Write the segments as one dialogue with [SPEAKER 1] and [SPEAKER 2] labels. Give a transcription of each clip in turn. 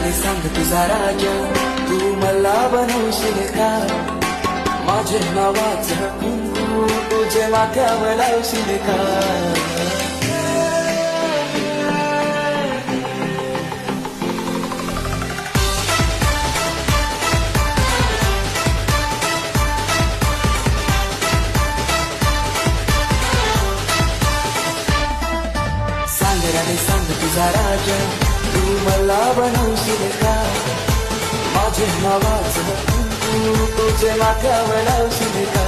[SPEAKER 1] राणी सांग तुझा राजा, तू मला बनवशील का? माझे नावाचं कुंकू तुझे माथ्यावर लावशील का? सांग राणी सांग तुझा राजा, तू मला बनवशील का? माझे नावाचं कुंकू तुझे माथ्यावर लावशील का?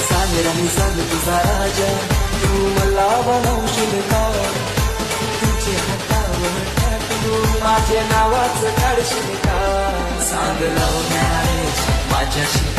[SPEAKER 1] सांग राणी सांग तुझा राजा, तू मला बनवशील का? तुझे हातावर टॅटू माझे नावाचं काढशील का? सांग लव्ह मॅरेज माझ्याशी